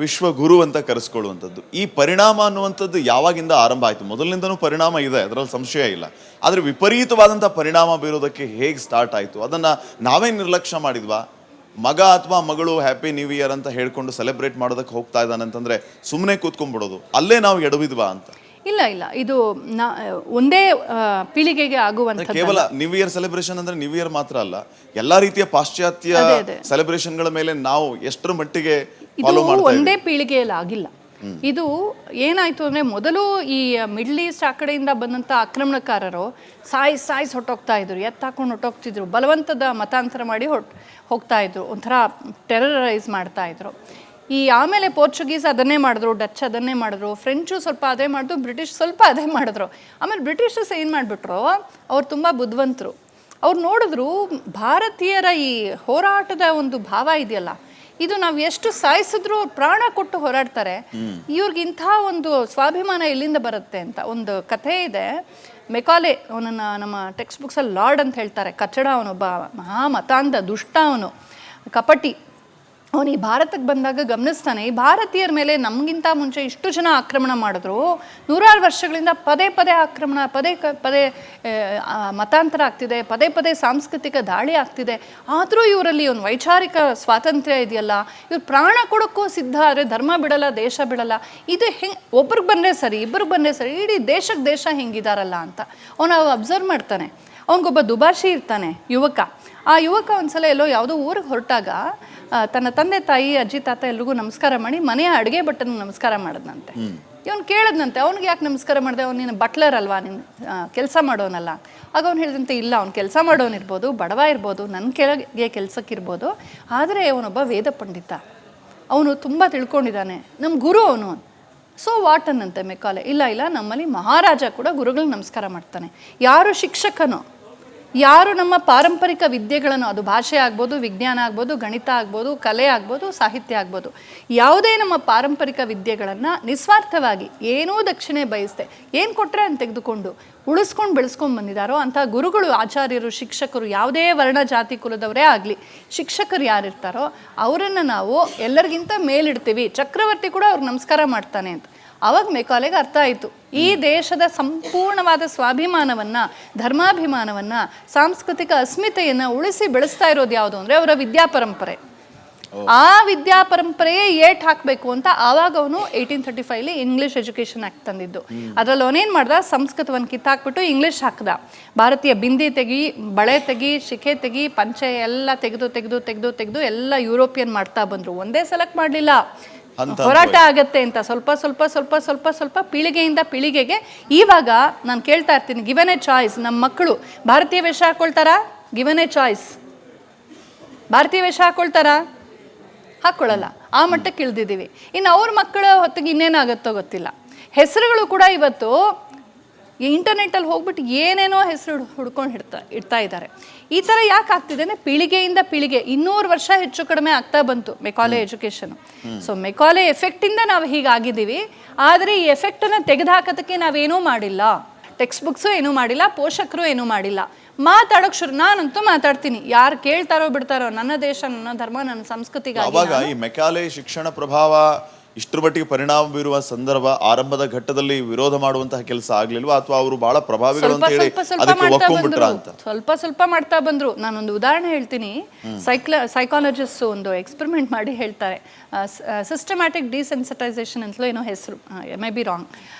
ವಿಶ್ವಗುರು ಅಂತ ಕರೆಸ್ಕೊಳ್ಳುವಂಥದ್ದು. ಈ ಪರಿಣಾಮ ಅನ್ನುವಂಥದ್ದು ಯಾವಾಗಿಂದ ಆರಂಭ ಆಯಿತು? ಮೊದಲಿನಿಂದನೂ ಪರಿಣಾಮ ಇದೆ, ಅದರಲ್ಲಿ ಸಂಶಯ ಇಲ್ಲ. ಆದರೆ ವಿಪರೀತವಾದಂಥ ಪರಿಣಾಮ ಬೀರೋದಕ್ಕೆ ಹೇಗೆ ಸ್ಟಾರ್ಟ್ ಆಯಿತು? ಅದನ್ನು ನಾವೇ ನಿರ್ಲಕ್ಷ್ಯ ಮಾಡಿದ್ವಾ? ಮಗ ಅಥವಾ ಮಗಳು ಹ್ಯಾಪಿ ನ್ಯೂ ಇಯರ್ ಅಂತ ಹೇಳ್ಕೊಂಡು ಸೆಲೆಬ್ರೇಟ್ ಮಾಡೋದಕ್ಕೆ ಹೋಗ್ತಾ ಇದ್ದಾನೆ ಅಂತಂದರೆ ಸುಮ್ಮನೆ ಕೂತ್ಕೊಂಡ್ಬಿಡೋದು, ಅಲ್ಲೇ ನಾವು ಎಡವಿದ್ವಾ ಅಂತ? ಇಲ್ಲ ಇಲ್ಲ, ಇದು ಒಂದೇ ಪೀಳಿಗೆಗೆ ಆಗುವಂತ. ಕೇವಲ ನ್ಯೂ ಇಯರ್ ಸೆಲೆಬ್ರೇಷನ್ ಅಂದ್ರೆ ನ್ಯೂ ಇಯರ್ ಮಾತ್ರ ಅಲ್ಲ, ಎಲ್ಲಾ ರೀತಿಯ ಪಾಶ್ಚಾತ್ಯ ಸೆಲೆಬ್ರೇಷನ್ಗಳ ಮೇಲೆ ನಾವು ಎಷ್ಟರ ಮಟ್ಟಿಗೆ ಫಾಲೋ ಮಾಡ್ತಾ ಇದ್ದೀವಿ? ಒಂದೇ ಪೀಳಿಗೆಯಲ್ಲಿ ಆಗಿಲ್ಲ. ಇದು ಏನಾಯ್ತು ಅಂದ್ರೆ, ಮೊದಲು ಈ ಮಿಡ್ಲ್ ಈಸ್ಟ್ ಆ ಕಡೆಯಿಂದ ಬಂದಂತ ಆಕ್ರಮಣಕಾರರು ಸಾಯ್ಸ್ ಹೊಟ್ಟೋಗ್ತಾ ಇದ್ರು, ಎತ್ತಾಕೊಂಡು ಹೊಟ್ಟೋಗ್ತಿದ್ರು, ಬಲವಂತದ ಮತಾಂತರ ಮಾಡಿ ಹೋಗ್ತಾ ಇದ್ರು, ಒಂಥರ ಟೆರರೈಸ್ ಮಾಡ್ತಾ ಇದ್ರು. ಈ ಆಮೇಲೆ ಪೋರ್ಚುಗೀಸ್ ಅದನ್ನೇ ಮಾಡಿದ್ರು, ಡಚ್ ಅದನ್ನೇ ಮಾಡಿದ್ರು, ಫ್ರೆಂಚು ಸ್ವಲ್ಪ ಅದೇ ಮಾಡಿದ್ರು, ಬ್ರಿಟಿಷ್ ಸ್ವಲ್ಪ ಅದೇ ಮಾಡಿದ್ರು. ಆಮೇಲೆ ಬ್ರಿಟಿಷರ್ಸ್ ಏನು ಮಾಡಿಬಿಟ್ರು, ಅವ್ರು ತುಂಬ ಬುದ್ಧಿವಂತರು. ಅವ್ರು ನೋಡಿದ್ರು ಭಾರತೀಯರ ಈ ಹೋರಾಟದ ಒಂದು ಭಾವ ಇದೆಯಲ್ಲ, ಇದು ನಾವು ಎಷ್ಟು ಸಾಯಿಸಿದ್ರು ಪ್ರಾಣ ಕೊಟ್ಟು ಹೋರಾಡ್ತಾರೆ, ಇವ್ರಿಗೆ ಇಂಥ ಒಂದು ಸ್ವಾಭಿಮಾನ ಎಲ್ಲಿಂದ ಬರುತ್ತೆ ಅಂತ ಒಂದು ಕಥೆ ಇದೆ. ಮೆಕಾಲೆ ಅವನನ್ನು ನಮ್ಮ ಟೆಕ್ಸ್ಟ್ ಬುಕ್ಸಲ್ಲಿ ಲಾರ್ಡ್ ಅಂತ ಹೇಳ್ತಾರೆ. ಕಚ್ಚಡ, ಅವನೊಬ್ಬ ಮಹಾ ಮತಾಂಧ ದುಷ್ಟ, ಅವನು ಕಪಟಿ. ಅವನು ಈ ಭಾರತಕ್ಕೆ ಬಂದಾಗ ಗಮನಿಸ್ತಾನೆ, ಈ ಭಾರತೀಯರ ಮೇಲೆ ನಮಗಿಂತ ಮುಂಚೆ ಇಷ್ಟು ಜನ ಆಕ್ರಮಣ ಮಾಡಿದ್ರು, ನೂರಾರು ವರ್ಷಗಳಿಂದ ಪದೇ ಪದೇ ಆಕ್ರಮಣ, ಪದೇ ಮತಾಂತರ ಆಗ್ತಿದೆ, ಪದೇ ಸಾಂಸ್ಕೃತಿಕ ದಾಳಿ ಆಗ್ತಿದೆ. ಆದರೂ ಇವರಲ್ಲಿ ಒಂದು ವೈಚಾರಿಕ ಸ್ವಾತಂತ್ರ್ಯ ಇದೆಯಲ್ಲ, ಇವ್ರು ಪ್ರಾಣ ಕೊಡೋಕ್ಕೂ ಸಿದ್ಧ, ಆದರೆ ಧರ್ಮ ಬಿಡಲ್ಲ, ದೇಶ ಬಿಡಲ್ಲ. ಇದು ಹೆಂಗೆ ಒಬ್ರಿಗೆ ಬಂದರೆ ಸರಿ, ಇಬ್ಬರಿಗೆ ಬಂದರೆ ಸರಿ, ಇಡೀ ದೇಶ ಹೆಂಗಿದಾರಲ್ಲ ಅಂತ ಅವನು ಅಬ್ಸರ್ವ್ ಮಾಡ್ತಾನೆ. ಅವನಿಗೊಬ್ಬ ದುಭಾಷಿ ಇರ್ತಾನೆ, ಯುವಕ. ಆ ಯುವಕ ಒಂದ್ಸಲ ಎಲ್ಲೋ ಯಾವುದೋ ಊರಿಗೆ ಹೊರಟಾಗ ತನ್ನ ತಂದೆ ತಾಯಿ ಅಜ್ಜಿ ತಾತ ಎಲ್ರಿಗೂ ನಮಸ್ಕಾರ ಮಾಡಿ ಮನೆಯ ಅಡುಗೆ ಭಟ್ಟನ ನಮಸ್ಕಾರ ಮಾಡಿದ್ನಂತೆ. ಇವನು ಕೇಳಿದ್ನಂತೆ, ಅವ್ನಿಗೆ ಯಾಕೆ ನಮಸ್ಕಾರ ಮಾಡಿದೆ, ಅವ್ನು ನೀನು ಬಟ್ಲರ್ ಅಲ್ವಾ, ನೀನು ಕೆಲಸ ಮಾಡೋನಲ್ಲ? ಆಗ ಅವ್ನು ಹೇಳಿದಂತೆ, ಇಲ್ಲ, ಅವ್ನು ಕೆಲಸ ಮಾಡೋನಿರ್ಬೋದು, ಬಡವ ಇರ್ಬೋದು, ನನ್ನ ಕೆಳಗೆ ಕೆಲಸಕ್ಕಿರ್ಬೋದು, ಆದರೆ ಅವನೊಬ್ಬ ವೇದ ಪಂಡಿತ, ಅವನು ತುಂಬ ತಿಳ್ಕೊಂಡಿದ್ದಾನೆ, ನಮ್ಮ ಗುರು ಅವನು. ಸೊ ವಾಟ್ ಅನ್ನಂತೆ ಮೆಕಾಲೆ, ಇಲ್ಲ ನಮ್ಮಲ್ಲಿ ಮಹಾರಾಜ ಕೂಡ ಗುರುಗಳಿಗೆ ನಮಸ್ಕಾರ ಮಾಡ್ತಾನೆ. ಯಾರು ಶಿಕ್ಷಕನೋ, ಯಾರು ನಮ್ಮ ಪಾರಂಪರಿಕ ವಿದ್ಯೆಗಳನ್ನು, ಅದು ಭಾಷೆ ಆಗ್ಬೋದು, ವಿಜ್ಞಾನ ಆಗ್ಬೋದು, ಗಣಿತ ಆಗ್ಬೋದು, ಕಲೆ ಆಗ್ಬೋದು, ಸಾಹಿತ್ಯ ಆಗ್ಬೋದು, ಯಾವುದೇ ನಮ್ಮ ಪಾರಂಪರಿಕ ವಿದ್ಯೆಗಳನ್ನು ನಿಸ್ವಾರ್ಥವಾಗಿ ಏನೂ ದಕ್ಷಿಣೆ ಬಯಸ್ದೆ, ಏನು ಕೊಟ್ಟರೆ ಅಂತ ತೆಗೆದುಕೊಂಡು ಉಳಿಸ್ಕೊಂಡು ಬೆಳೆಸ್ಕೊಂಡು ಬಂದಿದ್ದಾರೋ ಅಂಥ ಗುರುಗಳು, ಆಚಾರ್ಯರು, ಶಿಕ್ಷಕರು, ಯಾವುದೇ ವರ್ಣ ಜಾತಿ ಕುಲದವರೇ ಆಗಲಿ, ಶಿಕ್ಷಕರು ಯಾರಿರ್ತಾರೋ ಅವರನ್ನು ನಾವು ಎಲ್ಲರಿಗಿಂತ ಮೇಲಿಡ್ತೀವಿ. ಚಕ್ರವರ್ತಿ ಕೂಡ ಅವ್ರಿಗೆ ನಮಸ್ಕಾರ ಮಾಡ್ತಾನೆ ಅಂತ. ಆವಾಗ ಮೆಕಾಲೆಗೆ ಅರ್ಥ ಆಯಿತು, ಈ ದೇಶದ ಸಂಪೂರ್ಣವಾದ ಸ್ವಾಭಿಮಾನವನ್ನು, ಧರ್ಮಾಭಿಮಾನವನ್ನು, ಸಾಂಸ್ಕೃತಿಕ ಅಸ್ಮಿತೆಯನ್ನು ಉಳಿಸಿ ಬೆಳೆಸ್ತಾ ಇರೋದು ಯಾವುದು ಅಂದರೆ ಅವರ ವಿದ್ಯಾಪರಂಪರೆ. ಆ ವಿದ್ಯಾಪರಂಪರೆಯೇ ಏಟ್ ಹಾಕಬೇಕು ಅಂತ ಆವಾಗ ಅವನು 1835 ಇಂಗ್ಲಿಷ್ ಎಜುಕೇಷನ್ ಆಕ್ಟ್ ತಂದಿದ್ದು. ಅದರಲ್ಲಿ ಅವನೇನು ಮಾಡ್ದ, ಸಂಸ್ಕೃತವನ್ನು ಕಿತ್ತಾಕ್ಬಿಟ್ಟು ಇಂಗ್ಲಿಷ್ ಹಾಕ್ದ. ಭಾರತೀಯ ಬಿಂದಿ ತೆಗಿ, ಬಳೆ ತೆಗಿ, ಶಿಖೆ ತೆಗಿ, ಪಂಚೆ ಎಲ್ಲ ತೆಗೆದು ಎಲ್ಲ ಯುರೋಪಿಯನ್ ಮಾಡ್ತಾ ಬಂದರು. ಒಂದೇ ಸಲಕ್ಕೆ ಮಾಡಲಿಲ್ಲ, ಹೋರಾಟ ಆಗತ್ತೆ ಅಂತ ಸ್ವಲ್ಪ ಪೀಳಿಗೆಯಿಂದ ಪೀಳಿಗೆಗೆ. ಇವಾಗ ನಾನು ಕೇಳ್ತಾ ಇರ್ತೀನಿ, ಗಿವನ್ ಎ ಚಾಯ್ಸ್, ನಮ್ಮ ಮಕ್ಕಳು ಭಾರತೀಯ ವೇಷ ಹಾಕೊಳ್ತಾರಾ? ಗಿವನ್ ಎ ಚಾಯ್ಸ್, ಭಾರತೀಯ ವೇಷ ಹಾಕೊಳ್ಳಲ್ಲ, ಆ ಮಟ್ಟಕ್ಕೆ ಇಳಿದಿದ್ದೀವಿ. ಇನ್ನು ಅವ್ರ ಮಕ್ಕಳ ಹೊತ್ತಿಗೆ ಇನ್ನೇನಾಗತ್ತೋ ಗೊತ್ತಿಲ್ಲ. ಹೆಸರುಗಳು ಕೂಡ ಇವತ್ತು ಇಂಟರ್ನೆಟ್ಟಲ್ಲಿ ಹೋಗ್ಬಿಟ್ಟು ಏನೇನೋ ಹೆಸರು ಹುಡ್ಕೊಂಡು ಇಡ್ತಾ ಇದ್ದಾರೆ. ಈ ಥರ ಯಾಕೆ ಆಗ್ತಿದೆ ಅಂದರೆ, ಪೀಳಿಗೆಯಿಂದ ಪೀಳಿಗೆ 200 ವರ್ಷ ಹೆಚ್ಚು ಕಡಿಮೆ ಆಗ್ತಾ ಬಂತು ಮೆಕಾಲೆ ಎಜುಕೇಷನು. ಸೊ ಮೆಕಾಲೆ ಎಫೆಕ್ಟಿಂದ ನಾವು ಹೀಗಾಗಿದ್ದೀವಿ. ಆದರೆ ಈ ಎಫೆಕ್ಟನ್ನು ತೆಗೆದುಹಾಕೋದಕ್ಕೆ ನಾವೇನೂ ಮಾಡಿಲ್ಲ, ಟೆಕ್ಸ್ಟ್ ಬುಕ್ಸು ಏನೂ ಮಾಡಿಲ್ಲ, ಪೋಷಕರು ಏನೂ ಮಾಡಿಲ್ಲ. ಮಾತಾಡೋಕೆ ಶುರು, ನಾನಂತೂ ಮಾತಾಡ್ತೀನಿ, ಯಾರು ಕೇಳ್ತಾರೋ ಬಿಡ್ತಾರೋ, ನನ್ನ ದೇಶ, ನನ್ನ ಧರ್ಮ, ನನ್ನ ಸಂಸ್ಕೃತಿಗಾಗಿ. ಆವಾಗ ಈ ಮೆಕಾಲೆ ಶಿಕ್ಷಣ ಪ್ರಭಾವ ಇಷ್ಟರ ಮಟ್ಟಿಗೆ ಪರಿಣಾಮ ಬೀರುವ ಸಂದರ್ಭ, ಆರಂಭದ ಘಟ್ಟದಲ್ಲಿ ವಿರೋಧ ಮಾಡುವಂತಹ ಕೆಲಸ ಆಗ್ಲಿಲ್ವಾ, ಅಥವಾ ಅವರು ಬಹಳ ಪ್ರಭಾವಿಗಳು ಅಂತ ಹೇಳಿ ಅದಕ್ಕೆ ಒಪ್ಕೊಂಡ್ಬಿಟ್ರ ಅಂತ? ಸ್ವಲ್ಪ ಮಾಡ್ತಾ ಬಂದ್ರು. ನಾನೊಂದು ಉದಾಹರಣೆ ಹೇಳ್ತೀನಿ. ಸೈಕಾಲಜಿಸ್ಟ್ ಒಂದು ಎಕ್ಸ್ಪೆರಿಮೆಂಟ್ ಮಾಡಿ ಹೇಳ್ತಾರೆ, ಸಿಸ್ಟಮ್ಯಾಟಿಕ್ ಡಿಸೆನ್ಸಿಟೈಸೇಷನ್ ಅಂತಲೂ ಏನೋ ಹೆಸರು, ಮೇ ಬಿ ರಾಂಗ್.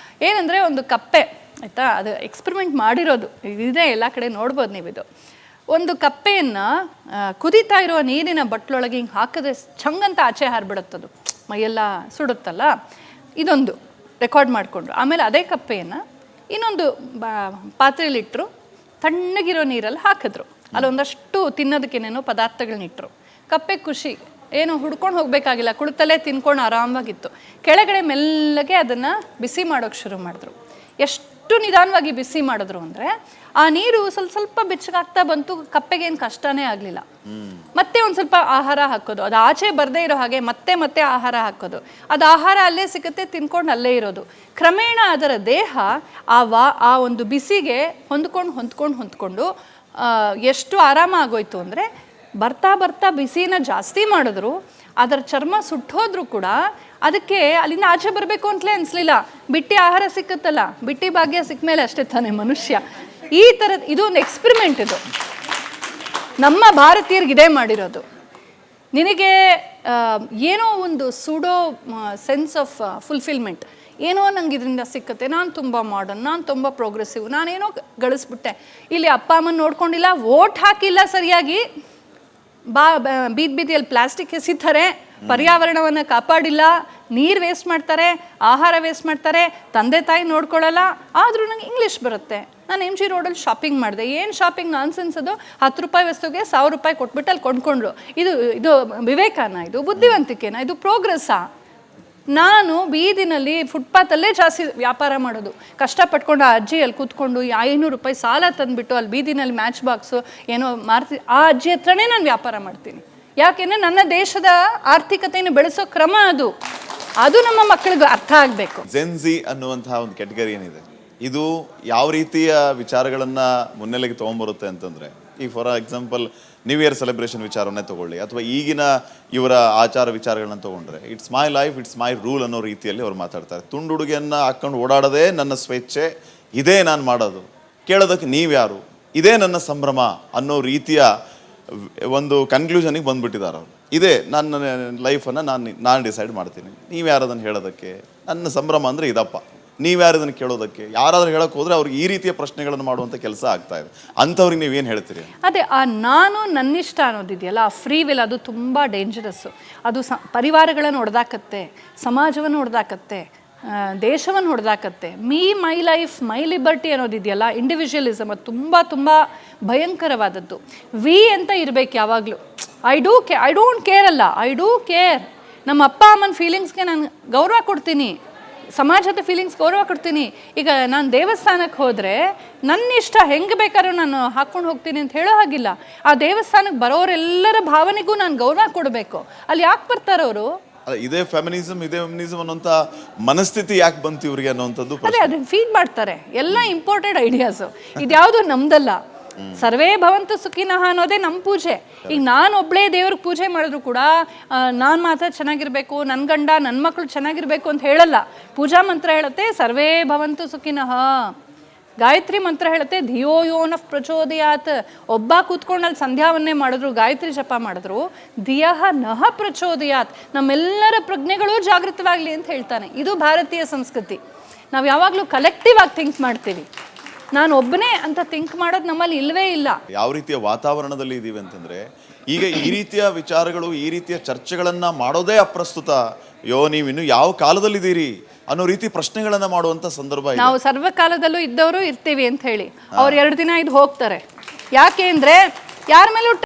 ಏನಂದ್ರೆ, ಒಂದು ಕಪ್ಪೆ, ಆಯ್ತಾ, ಅದು ಎಕ್ಸ್ಪೆರಿಮೆಂಟ್ ಮಾಡಿರೋದು ಇದೆ, ಎಲ್ಲ ಕಡೆ ನೋಡ್ಬೋದು ನೀವು. ಇದು ಒಂದು ಕಪ್ಪೆಯನ್ನು ಕುದೀತಾ ಇರೋ ನೀರಿನ ಬಟ್ಲೊಳಗೆ ಹಿಂಗೆ ಹಾಕಿದ್ರೆ ಚಂಗಂತ ಆಚೆ ಹಾರ್ಬಿಡುತ್ತದು, ಮೈಯೆಲ್ಲ ಸುಡುತ್ತಲ್ಲ. ಇದೊಂದು ರೆಕಾರ್ಡ್ ಮಾಡಿಕೊಂಡ್ರು. ಆಮೇಲೆ ಅದೇ ಕಪ್ಪೆಯನ್ನು ಇನ್ನೊಂದು ಪಾತ್ರೆಯಲ್ಲಿಟ್ಟರು, ತಣ್ಣಗಿರೋ ನೀರಲ್ಲಿ ಹಾಕಿದ್ರು, ಅಲ್ಲೊಂದಷ್ಟು ತಿನ್ನೋದಕ್ಕೇನೇನೋ ಪದಾರ್ಥಗಳನ್ನಿಟ್ಟರು. ಕಪ್ಪೆ ಖುಷಿ, ಏನು ಹುಡ್ಕೊಂಡು ಹೋಗಬೇಕಾಗಿಲ್ಲ, ಕುಳಿತಲ್ಲೇ ತಿನ್ಕೊಂಡು ಆರಾಮಾಗಿತ್ತು. ಕೆಳಗಡೆ ಮೆಲ್ಲಗೆ ಅದನ್ನು ಬಿಸಿ ಮಾಡೋಕ್ಕೆ ಶುರು ಮಾಡಿದ್ರು. ಎಷ್ಟು ನಿಧಾನವಾಗಿ ಬಿಸಿ ಮಾಡಿದ್ರು ಅಂದರೆ, ಆ ನೀರು ಸ್ವಲ್ಪ ಬೆಚ್ಚಗಾಗ್ತಾ ಬಂತು, ಕಪ್ಪೆಗೇನು ಕಷ್ಟನೇ ಆಗಲಿಲ್ಲ. ಮತ್ತೆ ಒಂದು ಸ್ವಲ್ಪ ಆಹಾರ ಹಾಕೋದು, ಅದು ಆಚೆ ಬರದೇ ಇರೋ ಹಾಗೆ ಮತ್ತೆ ಆಹಾರ ಹಾಕೋದು, ಅದು ಆಹಾರ ಅಲ್ಲೇ ಸಿಗುತ್ತೆ, ತಿನ್ಕೊಂಡು ಅಲ್ಲೇ ಇರೋದು. ಕ್ರಮೇಣ ಅದರ ದೇಹ ಆ ಒಂದು ಬಿಸಿಗೆ ಹೊಂದ್ಕೊಂಡು ಎಷ್ಟು ಆರಾಮ ಆಗೋಯ್ತು ಅಂದರೆ, ಬರ್ತಾ ಬಿಸಿನ ಜಾಸ್ತಿ ಮಾಡಿದ್ರು, ಅದರ ಚರ್ಮ ಸುಟ್ಟೋದ್ರೂ ಕೂಡ ಅದಕ್ಕೆ ಅಲ್ಲಿಂದ ಆಚೆ ಬರಬೇಕು ಅಂತಲೇ ಅನಿಸ್ಲಿಲ್ಲ. ಬಿಟ್ಟಿ ಆಹಾರ ಸಿಕ್ಕತ್ತಲ್ಲ, ಬಿಟ್ಟಿ ಭಾಗ್ಯ ಸಿಕ್ಕ ಮೇಲೆ ಅಷ್ಟೇ ತಾನೇ ಮನುಷ್ಯ. ಈ ಥರದ ಇದು ಒಂದು ಎಕ್ಸ್ಪೆರಿಮೆಂಟ್. ಇದು ನಮ್ಮ ಭಾರತೀಯರಿಗೆ ಇದೇ ಮಾಡಿರೋದು. ನಿನಗೆ ಏನೋ ಒಂದು ಸೂಡೋ ಸೆನ್ಸ್ ಆಫ್ ಫುಲ್ಫಿಲ್ಮೆಂಟ್, ಏನೋ ನಂಗೆ ಇದರಿಂದ ಸಿಕ್ಕತ್ತೆ, ನಾನು ತುಂಬ ಮಾಡರ್ನ್, ನಾನು ತುಂಬ ಪ್ರೋಗ್ರೆಸಿವ್, ನಾನೇನೋ ಗಳಿಸ್ಬಿಟ್ಟೆ. ಇಲ್ಲಿ ಅಪ್ಪ ಅಮ್ಮನ ನೋಡ್ಕೊಂಡಿಲ್ಲ, ವೋಟ್ ಹಾಕಿಲ್ಲ ಸರಿಯಾಗಿ, ಬೀದಿಯಲ್ಲಿ ಪ್ಲಾಸ್ಟಿಕ್ ಎಸಿತಾರೆ, ಪರ್ಯಾವರಣವನ್ನು ಕಾಪಾಡಿಲ್ಲ, ನೀರು ವೇಸ್ಟ್ ಮಾಡ್ತಾರೆ, ಆಹಾರ ವೇಸ್ಟ್ ಮಾಡ್ತಾರೆ, ತಂದೆ ತಾಯಿ ನೋಡ್ಕೊಳ್ಳಲ್ಲ. ಆದರೂ ನಂಗೆ ಇಂಗ್ಲೀಷ್ ಬರುತ್ತೆ. ನಾನು MG ರೋಡಲ್ಲಿ ಶಾಪಿಂಗ್ ಮಾಡಿದೆ. ಏನು ಶಾಪಿಂಗ್ ನಾನ್ಸೆನ್ಸ್ ಅದು, 10 ರೂಪಾಯಿ ವಸ್ತುಗೆ 1000 ರೂಪಾಯಿ ಕೊಟ್ಬಿಟ್ಟು ಅಲ್ಲಿ ಕೊಂಡ್ಕೊಂಡ್ಳು. ಇದು ವಿವೇಕನ, ಇದು ಬುದ್ಧಿವಂತಿಕೆನ, ಇದು ಪ್ರೋಗ್ರೆಸ್ಸಾ? ನಾನು ಬೀದಿನಲ್ಲಿ ಫುಟ್ಪಾತಲ್ಲೇ ಜಾಸ್ತಿ ವ್ಯಾಪಾರ ಮಾಡೋದು. ಕಷ್ಟಪಟ್ಕೊಂಡು ಆ ಅಜ್ಜಿ ಅಲ್ಲಿ ಕೂತ್ಕೊಂಡು 500 ರೂಪಾಯಿ ಸಾಲ ತಂದುಬಿಟ್ಟು ಅಲ್ಲಿ ಬೀದಿನಲ್ಲಿ ಮ್ಯಾಚ್ ಬಾಕ್ಸು ಏನೋ ಮಾರ್ತಿ, ಆ ಅಜ್ಜಿ ಹತ್ರನೇ ನಾನು ವ್ಯಾಪಾರ ಮಾಡ್ತೀನಿ. ಯಾಕೆಂದರೆ ನನ್ನ ದೇಶದ ಆರ್ಥಿಕತೆಯನ್ನು ಬೆಳೆಸೋ ಕ್ರಮ ಅದು ನಮ್ಮ ಮಕ್ಕಳಿಗೆ ಅರ್ಥ ಆಗಬೇಕು. ಜೆನ್ಜಿ ಅನ್ನುವಂತಹ ಒಂದು ಕೆಟಗರಿ ಏನಿದೆ, ಇದು ಯಾವ ರೀತಿಯ ವಿಚಾರಗಳನ್ನು ಮುನ್ನೆಲೆಗೆ ತೊಗೊಂಬರುತ್ತೆ ಅಂತಂದರೆ, ಈಗ for example new year celebration ವಿಚಾರವನ್ನೇ ತೊಗೊಳ್ಳಿ, ಅಥವಾ ಈಗಿನ ಇವರ ಆಚಾರ ವಿಚಾರಗಳನ್ನ ತೊಗೊಂಡ್ರೆ, it's my life, it's my rule ಅನ್ನೋ ರೀತಿಯಲ್ಲಿ ಅವ್ರು ಮಾತಾಡ್ತಾರೆ. ತುಂಡುಡುಗೆಯನ್ನು ಹಾಕ್ಕೊಂಡು ಓಡಾಡೋದೇ ನನ್ನ ಸ್ವೇಚ್ಛೆ, ಇದೇ ನಾನು ಮಾಡೋದು, ಕೇಳೋದಕ್ಕೆ ನೀವ್ಯಾರು, ಇದೇ ನನ್ನ ಸಂಭ್ರಮ ಅನ್ನೋ ರೀತಿಯ ಒಂದು ಕನ್ಕ್ಲೂಷನಿಗೆ ಬಂದುಬಿಟ್ಟಿದ್ದಾರೆ ಅವರು. ಇದೇ ನನ್ನ ಲೈಫನ್ನು ನಾನು ಡಿಸೈಡ್ ಮಾಡ್ತೀನಿ, ನೀವ್ಯಾರು ಅದನ್ನು ಹೇಳೋದಕ್ಕೆ, ನನ್ನ ಸಂಭ್ರಮ ಅಂದರೆ ಇದಪ್ಪ, ನೀವ್ಯಾರು ಅದನ್ನು ಕೇಳೋದಕ್ಕೆ. ಯಾರಾದ್ರೂ ಹೇಳೋಕೆ ಹೋದರೆ ಅವ್ರಿಗೆ ಈ ರೀತಿಯ ಪ್ರಶ್ನೆಗಳನ್ನು ಮಾಡುವಂಥ ಕೆಲಸ ಆಗ್ತಾ ಇದೆ. ಅಂಥವ್ರಿಗೆ ನೀವೇನು ಹೇಳ್ತೀರಿ? ಅದೇ ಆ ನಾನು ನನ್ನಿಷ್ಟ ಅನ್ನೋದಿದೆಯಲ್ಲ, ಆ ಫ್ರೀ ವಿಲ್, ಅದು ತುಂಬ ಡೇಂಜರಸ್ಸು. ಅದು ಪರಿವಾರಗಳನ್ನು ಹೊಡೆದಾಕತ್ತೆ, ಸಮಾಜವನ್ನು ಹೊಡೆದಾಕತ್ತೆ, ದೇಶವನ್ನು ಹೊಡೆದಾಕತ್ತೆ. ಮೈ ಲೈಫ್ ಮೈ ಲಿಬರ್ಟಿ ಅನ್ನೋದಿದೆಯಲ್ಲ, ಇಂಡಿವಿಜುವಲಿಸಮ್, ಅದು ತುಂಬ ತುಂಬ ಭಯಂಕರವಾದದ್ದು. ವಿ ಅಂತ ಇರಬೇಕು ಯಾವಾಗಲೂ. ಐ ಡೋಂಟ್ ಕೇರ್ ಅಲ್ಲ, ಐ ಡೂ ಕೇರ್. ನಮ್ಮ ಅಪ್ಪ ಅಮ್ಮನ ಫೀಲಿಂಗ್ಸ್ಗೆ ನಾನು ಗೌರವ ಕೊಡ್ತೀನಿ, ಸಮಾಜದ ಫೀಲಿಂಗ್ಸ್ ಗೌರವ ಕೊಡ್ತೀನಿ. ಈಗ ನಾನು ದೇವಸ್ಥಾನಕ್ಕೆ ಹೋದರೆ ನನ್ನ ಇಷ್ಟ ಹೆಂಗೆ ಬೇಕಾದ್ರೂ ನಾನು ಹಾಕ್ಕೊಂಡು ಹೋಗ್ತೀನಿ ಅಂತ ಹೇಳೋ ಹಾಗಿಲ್ಲ. ಆ ದೇವಸ್ಥಾನಕ್ಕೆ ಬರೋರೆಲ್ಲರ ಭಾವನೆಗೂ ನಾನು ಗೌರವ ಕೊಡಬೇಕು. ಅಲ್ಲಿ ಯಾಕೆ ಬರ್ತಾರವರು? ಇದೇ ಫೆಮಿನಿಸಮ್ ಅನ್ನೋಂಥ ಮನಸ್ಥಿತಿ ಯಾಕೆ ಬಂತು ಇವ್ರಿಗೆ ಅನ್ನೋಂಥದ್ದು. ಅದೇ ಅದನ್ನ ಫೀಡ್ ಮಾಡ್ತಾರೆ, ಎಲ್ಲ ಇಂಪೋರ್ಟೆಡ್ ಐಡಿಯಾಸು. ಇದ್ಯಾವುದು ನಮ್ದಲ್ಲ. ಸರ್ವೇ ಭವಂತು ಸುಖಿನಃ ಅನ್ನೋದೇ ನಮ್ಮ ಪೂಜೆ. ಈಗ ನಾನು ಒಬ್ಬಳೇ ದೇವ್ರಿಗೆ ಪೂಜೆ ಮಾಡಿದ್ರು ಕೂಡ ನಾನು ಮಾತ್ರ ಚೆನ್ನಾಗಿರ್ಬೇಕು, ನನ್ನ ಗಂಡ ನನ್ನ ಮಕ್ಕಳು ಚೆನ್ನಾಗಿರ್ಬೇಕು ಅಂತ ಹೇಳಲ್ಲ. ಪೂಜಾ ಮಂತ್ರ ಹೇಳುತ್ತೆ ಸರ್ವೇ ಭವಂತು ಸುಖಿನಃ. ಗಾಯತ್ರಿ ಮಂತ್ರ ಹೇಳುತ್ತೆ ಧಿಯೋ ಯೋ ನಃ ಪ್ರಚೋದಯಾತ್. ಒಬ್ಬ ಕೂತ್ಕೊಂಡು ಅಲ್ಲಿ ಸಂಧ್ಯಾವನ್ನೇ ಮಾಡಿದ್ರು, ಗಾಯತ್ರಿ ಜಪ ಮಾಡಿದ್ರು, ಧಿಯಃ ನಃ ಪ್ರಚೋದಯಾತ್, ನಮ್ಮೆಲ್ಲರ ಪ್ರಜ್ಞೆಗಳು ಜಾಗೃತವಾಗಲಿ ಅಂತ ಹೇಳ್ತಾನೆ. ಇದು ಭಾರತೀಯ ಸಂಸ್ಕೃತಿ. ನಾವು ಯಾವಾಗಲೂ ಕಲೆಕ್ಟಿವ್ ಆಗಿ ಥಿಂಕ್ ಮಾಡ್ತೀವಿ, ನಾನು ಒಬ್ಬನೇ ಅಂತ ಥಿಂಕ್ ಮಾಡೋದು ನಮ್ಮಲ್ಲಿ ಇಲ್ಲವೇ ಇಲ್ಲ. ಯಾವ ರೀತಿಯ ವಾತಾವರಣದಲ್ಲಿ ಇದ್ದೀವಿ ಅಂತಂದ್ರೆ, ಈಗ ಈ ರೀತಿಯ ವಿಚಾರಗಳು, ಈ ರೀತಿಯ ಚರ್ಚೆಗಳನ್ನು ಮಾಡೋದೇ ಅಪ್ರಸ್ತುತ. ನೀವಿನ್ನು ಯಾವ ಕಾಲದಲ್ಲಿದ್ದೀರಿ ಅನ್ನೋ ರೀತಿ ಪ್ರಶ್ನೆಗಳನ್ನ ಮಾಡುವಂತ ಸಂದರ್ಭ. ನಾವು ಸರ್ವಕಾಲದಲ್ಲೂ ಇದ್ದವರು ಇರ್ತೀವಿ ಅಂತ ಹೇಳಿ ಅವ್ರು 2 ದಿನ ಇದು ಹೋಗ್ತಾರೆ. ಯಾಕೆ ಅಂದ್ರೆ ಯಾರ ಮೇಲೂ